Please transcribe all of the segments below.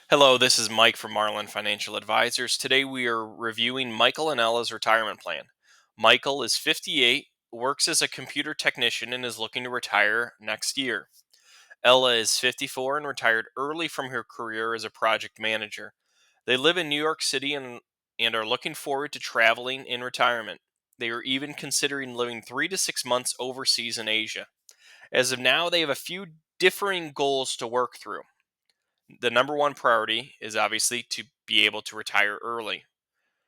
Hello, this is Mike from Marlin Financial Advisors. Today we are reviewing Michael and Ella's retirement plan. Michael is 58, works as a computer technician, and is looking to retire next year. Ella is 54 and retired early from her career as a project manager. They live in New York City and are looking forward to traveling in retirement. They are even considering living 3 to 6 months overseas in Asia. As of now, they have a few differing goals to work through. The number one priority is obviously to be able to retire early.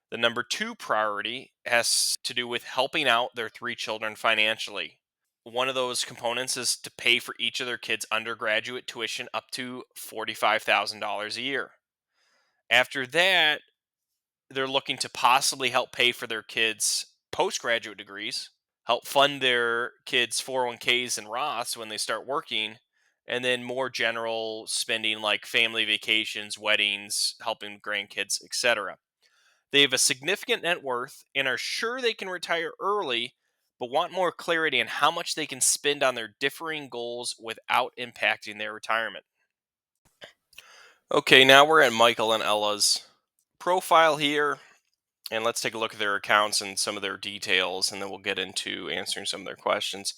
The number two priority has to do with helping out their three children financially. One of those components is to pay for each of their kids' undergraduate tuition up to $45,000 a year. After that, they're looking to possibly help pay for their kids' postgraduate degrees, help fund their kids' 401ks and Roths when they start working, and then more general spending like family vacations, weddings, helping grandkids, etc. They have a significant net worth and are sure they can retire early, but want more clarity on how much they can spend on their differing goals without impacting their retirement. Okay, now we're at Michael and Ella's profile here. And let's take a look at their accounts and some of their details, and then we'll get into answering some of their questions.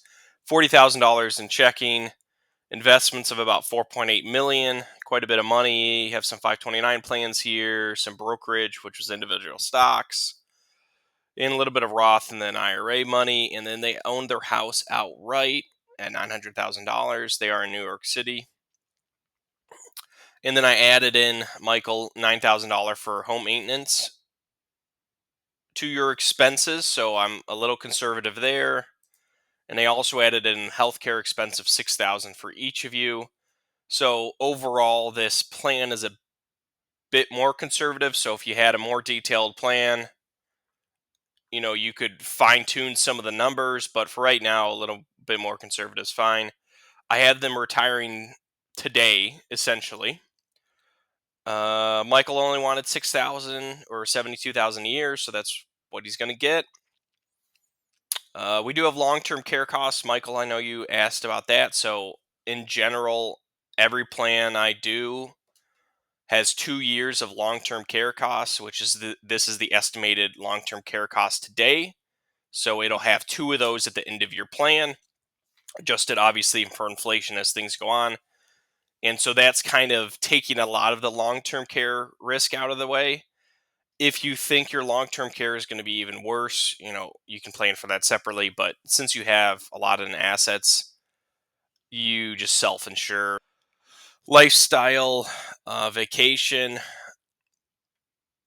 $40,000 in checking, investments of about 4.8 million, quite a bit of money. You have some 529 plans here, some brokerage, which was individual stocks, and a little bit of Roth and then IRA money. And then they own their house outright at $900,000. They are in New York City. And then I added in, Michael, $9,000 for home maintenance to your expenses, so I'm a little conservative there. And they also added in healthcare expense of 6,000 for each of you. So overall, this plan is a bit more conservative. So if you had a more detailed plan, you could fine tune some of the numbers, but for right now, a little bit more conservative is fine. I have them retiring today, essentially. Michael only wanted 6,000 or 72,000 a year, so that's what he's going to get. We do have long-term care costs. Michael, I know you asked about that. So in general, every plan I do has 2 years of long-term care costs, which is this is the estimated long-term care cost today. So it'll have two of those at the end of your plan, adjusted obviously for inflation as things go on. And so that's kind of taking a lot of the long-term care risk out of the way. If you think your long-term care is going to be even worse, you can plan for that separately. But since you have a lot of assets, you just self-insure. Lifestyle, vacation,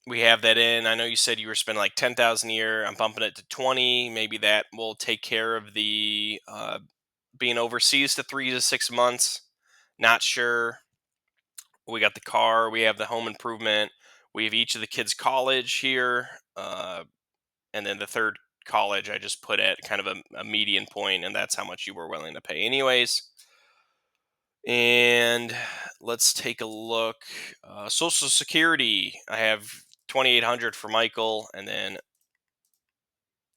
we have that in. I know you said you were spending like 10,000 a year. I'm bumping it to 20. Maybe that will take care of the being overseas to 3 to 6 months. Not sure. We got the car. We have the home improvement. We have each of the kids' college here. And then the third college I just put at kind of a median point, and that's how much you were willing to pay anyways. And let's take a look. Social Security, I have 2,800 for Michael, and then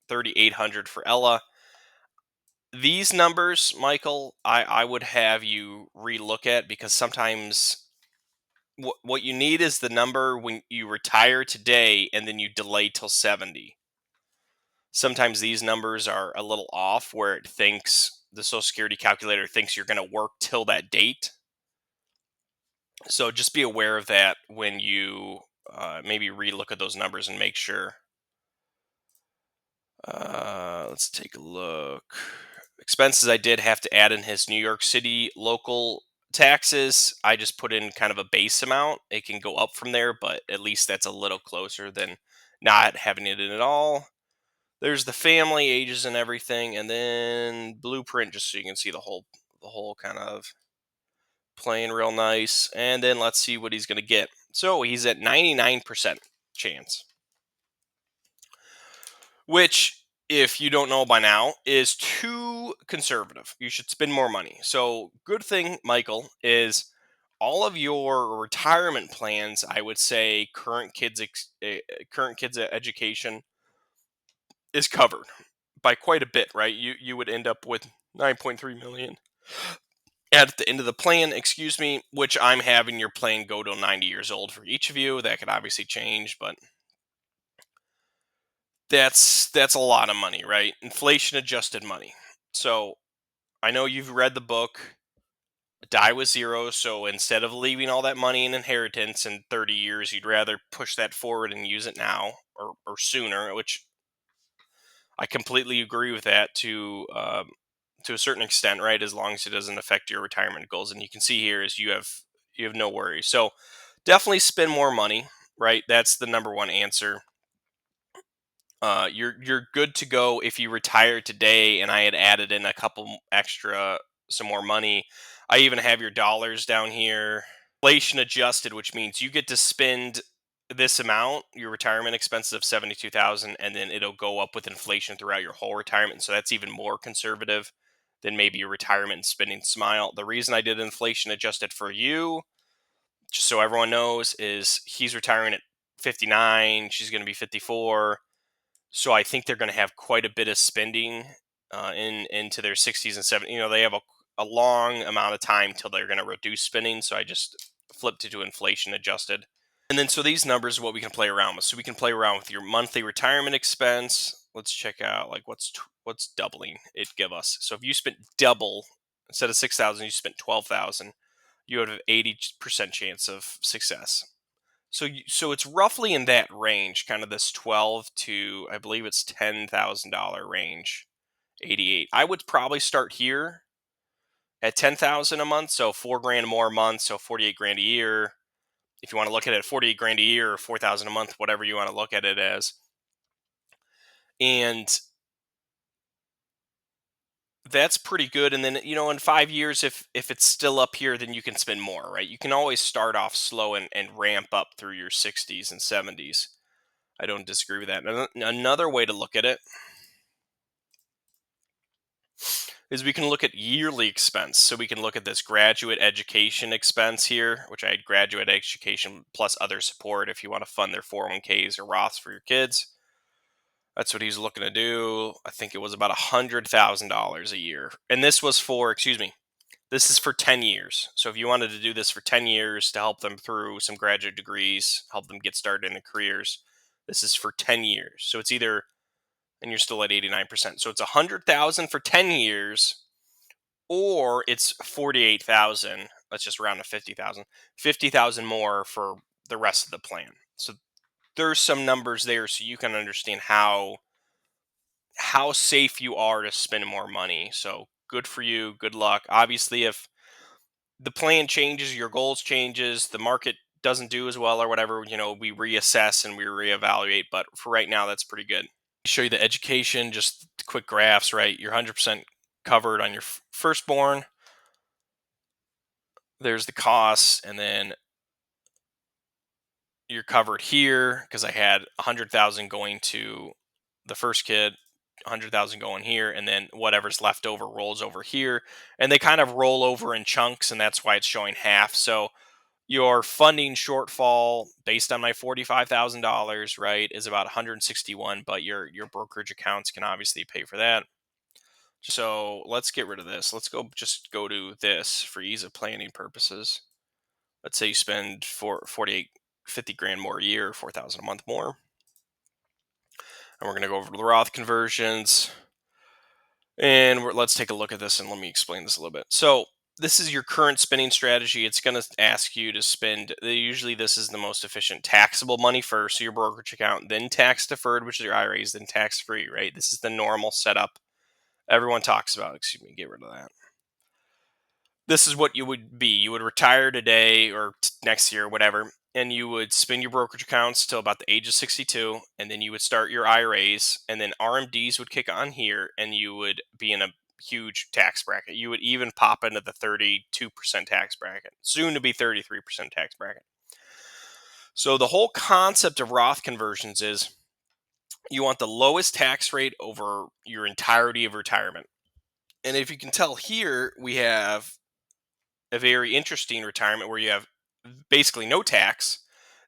3,800 for Ella. These numbers, Michael, I would have you relook at, because sometimes what you need is the number when you retire today and then you delay till 70. Sometimes these numbers are a little off, where the Social Security calculator thinks you're going to work till that date. So just be aware of that when you maybe relook at those numbers and make sure. Let's take a look. Expenses, I did have to add in his New York City local taxes. I just put in kind of a base amount. It can go up from there, but at least that's a little closer than not having it in at all. There's the family, ages, and everything, and then blueprint, just so you can see the whole kind of playing real nice. And then let's see what he's going to get. So he's at 99% chance, which, if you don't know by now, is too conservative. You should spend more money. So good thing, Michael, is all of your retirement plans, I would say current kids education is covered by quite a bit, right? You would end up with 9.3 million at the end of the plan, excuse me, which I'm having your plan go till 90 years old for each of you. That could obviously change, but that's a lot of money, right? Inflation adjusted money. So I know you've read the book Die with Zero. So instead of leaving all that money in inheritance in 30 years, you'd rather push that forward and use it now or sooner, which I completely agree with that to a certain extent, right? As long as it doesn't affect your retirement goals. And you can see here is you have no worries. So definitely spend more money, right? That's the number one answer. You're good to go if you retire today. And I had added in a couple extra, some more money. I even have your dollars down here, inflation adjusted, which means you get to spend this amount, your retirement expenses of 72,000, and then it'll go up with inflation throughout your whole retirement. So that's even more conservative than maybe your retirement and spending smile. The reason I did inflation adjusted for you, just so everyone knows, is he's retiring at 59, she's going to be 54. So I think they're going to have quite a bit of spending into their 60s and 70s. They have a long amount of time till they're going to reduce spending. So I just flipped it to inflation adjusted. And then so these numbers are what we can play around with. So we can play around with your monthly retirement expense. Let's check out like what's doubling it give us. So if you spent double instead of 6,000, you spent 12,000. You have an 80% chance of success. So it's roughly in that range, kind of this 12 to I believe it's $10,000 range, 88. I would probably start here at 10,000 a month, so 4 grand more a month, so 48 grand a year. If you want to look at it, 48 grand a year or 4,000 a month, whatever you want to look at it as, and that's pretty good. And then in 5 years, if it's still up here, then you can spend more, right? You can always start off slow and ramp up through your 60s and 70s. I don't disagree with that. Another way to look at it is we can look at yearly expense. So we can look at this graduate education expense here, which I had graduate education plus other support if you want to fund their 401ks or Roths for your kids. That's what he's looking to do. I think it was about $100,000 a year. And this was for, excuse me, this is for 10 years. So if you wanted to do this for 10 years to help them through some graduate degrees, help them get started in their careers, this is for 10 years. So it's either, and you're still at 89%. So it's 100,000 for 10 years, or it's 48,000. Let's just round to 50,000. 50,000 more for the rest of the plan. So there's some numbers there so you can understand how safe you are to spend more money. So good for you. Good luck. Obviously, if the plan changes, your goals changes, the market doesn't do as well or whatever, we reassess and we reevaluate. But for right now, that's pretty good. Show you the education, just quick graphs, right? You're 100% covered on your firstborn. There's the costs, and then you're covered here because I had 100,000 going to the first kid, 100,000 going here, and then whatever's left over rolls over here, and they kind of roll over in chunks, and that's why it's showing half. So your funding shortfall based on my $45,000, right, is about 161, but your brokerage accounts can obviously pay for that. So let's get rid of this. Let's go to this for ease of planning purposes. Let's say you spend 48, 50 grand more a year, 4,000 a month more. And we're going to go over to the Roth conversions. And let's take a look at this and let me explain this a little bit. So this is your current spending strategy. It's going to ask you to spend, usually this is the most efficient, taxable money first, so your brokerage account, then tax deferred, which is your IRAs, then tax free, right? This is the normal setup everyone talks about. Excuse me, get rid of that. This is what you would be. You would retire today or next year, whatever, and you would spend your brokerage accounts till about the age of 62, and then you would start your IRAs, and then RMDs would kick on here, and you would be in a huge tax bracket. You would even pop into the 32% tax bracket, soon to be 33% tax bracket. So the whole concept of Roth conversions is you want the lowest tax rate over your entirety of retirement. And if you can tell here, we have a very interesting retirement where you have basically no tax.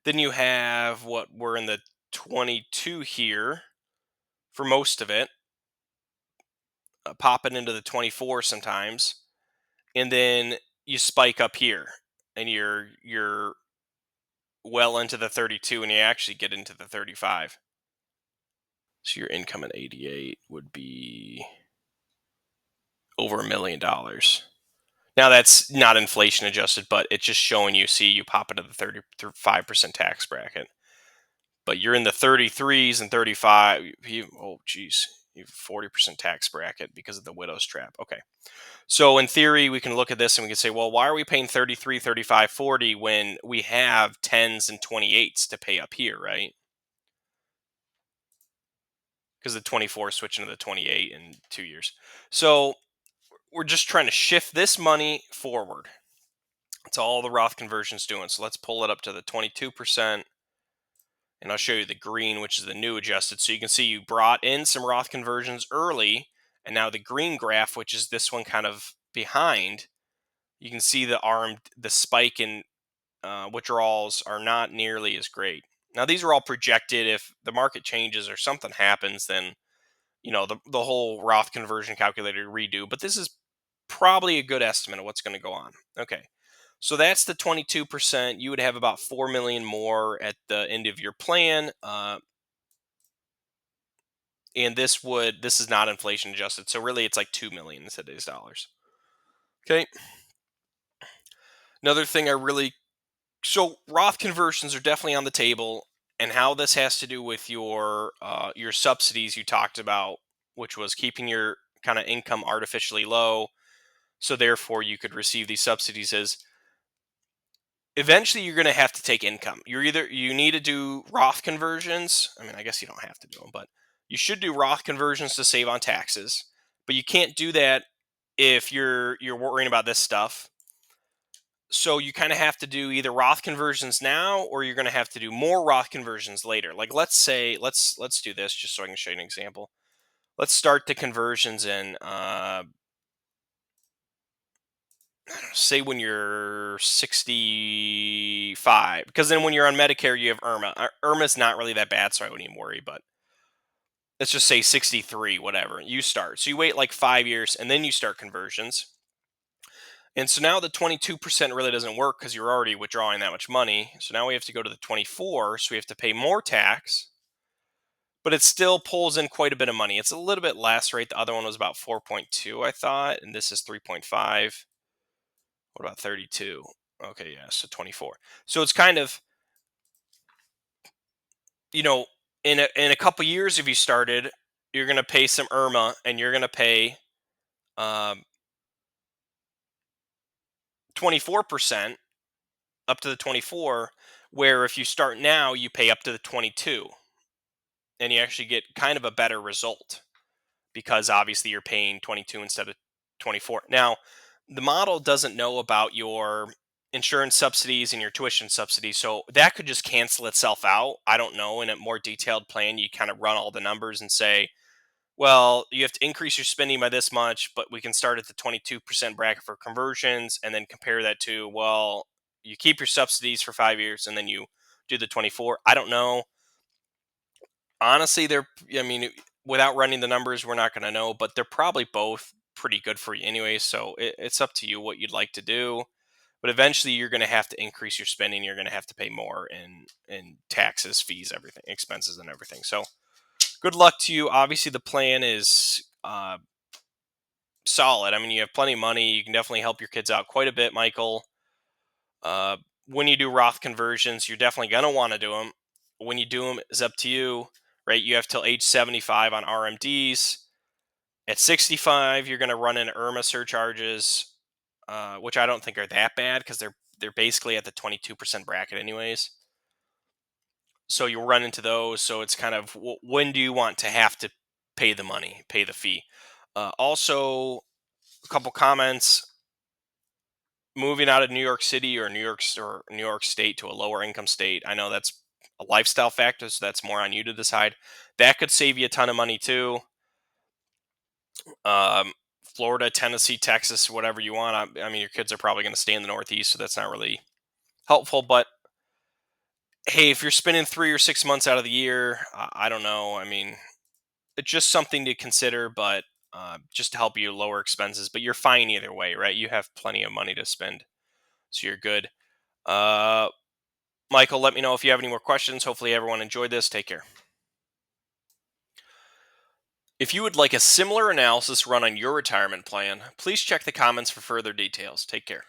Then you have what we're in the 22 here for most of it, popping into the 24 sometimes. and then you spike up here, and you're well into the 32, and you actually get into the 35. So your income at 88 would be over $1 million. Now that's not inflation adjusted, but it's just showing you. See, you pop into the 35% tax bracket, but you're in the 33s and 35. Oh, geez, you have 40% tax bracket because of the widow's trap. Okay. So in theory, we can look at this and we can say, well, why are we paying 33, 35, 40 when we have 10s and 28s to pay up here, right? Because the 24 is switching to the 28 in 2 years. So we're just trying to shift this money forward. That's all the Roth conversion's doing. So let's pull it up to the 22%. And I'll show you the green, which is the new adjusted. So you can see you brought in some Roth conversions early. And now the green graph, which is this one kind of behind, you can see the spike in withdrawals are not nearly as great. Now these are all projected. If the market changes or something happens, then the whole Roth conversion calculator redo. But this is probably a good estimate of what's going to go on. Okay, so that's the 22%. You would have about 4 million more at the end of your plan, and this is not inflation adjusted. So really, it's like 2 million in today's dollars. Okay, another thing so Roth conversions are definitely on the table, and how this has to do with your subsidies you talked about, which was keeping your kind of income artificially low, so therefore you could receive these subsidies, is eventually you're going to have to take income. You need to do Roth conversions. I mean, I guess you don't have to do them, but you should do Roth conversions to save on taxes. But you can't do that if you're worrying about this stuff. So you kind of have to do either Roth conversions now, or you're going to have to do more Roth conversions later. Like let's say let's do this just so I can show you an example. Let's start the conversions in say when you're 65, because then when you're on Medicare you have IRMAA. IRMAA's not really that bad, so I wouldn't even worry. But let's just say 63, whatever you start. So you wait like 5 years and then you start conversions. And so now the 22% really doesn't work because you're already withdrawing that much money. So now we have to go to the 24. So we have to pay more tax, but it still pulls in quite a bit of money. It's a little bit less, right? The other one was about 4.2, I thought, and this is 3.5. What about 32? Okay, yeah, so 24. So it's kind of, you know, in a couple years, if you started, you're going to pay some IRMAA and you're going to pay 24% up to the 24, where if you start now, you pay up to the 22, and you actually get kind of a better result because obviously you're paying 22 instead of 24. Now, the model doesn't know about your insurance subsidies and your tuition subsidies, so that could just cancel itself out. I don't know. In a more detailed plan, you kind of run all the numbers and say, well, you have to increase your spending by this much, but we can start at the 22% bracket for conversions and then compare that to, well, you keep your subsidies for 5 years and then you do the 24. I don't know. Honestly, I mean, without running the numbers, we're not going to know, but they're probably both pretty good for you anyway. So it's up to you what you'd like to do. But eventually, you're going to have to increase your spending. You're going to have to pay more in taxes, fees, everything, expenses, and everything. So good luck to you. Obviously, the plan is solid. I mean, you have plenty of money. You can definitely help your kids out quite a bit, Michael. Uh, when you do Roth conversions, you're definitely going to want to do them. When you do them, is up to you, right? You have till age 75 on RMDs. At 65, you're going to run into IRMAA surcharges, which I don't think are that bad because they're basically at the 22% bracket anyways. So you'll run into those. So it's kind of when do you want to have to pay the money, pay the fee? Also, a couple comments. Moving out of New York City or New York State to a lower income state, I know that's a lifestyle factor, so that's more on you to decide. That could save you a ton of money too. Um, Florida, Tennessee, Texas, whatever you want. I mean, your kids are probably going to stay in the Northeast, so that's not really helpful. But hey, if you're spending 3 or 6 months out of the year, I don't know. I mean, it's just something to consider. But just to help you lower expenses. But you're fine either way, right? You have plenty of money to spend, so you're good. Uh, Michael, let me know if you have any more questions. Hopefully, everyone enjoyed this. Take care. If you would like a similar analysis run on your retirement plan, please check the comments for further details. Take care.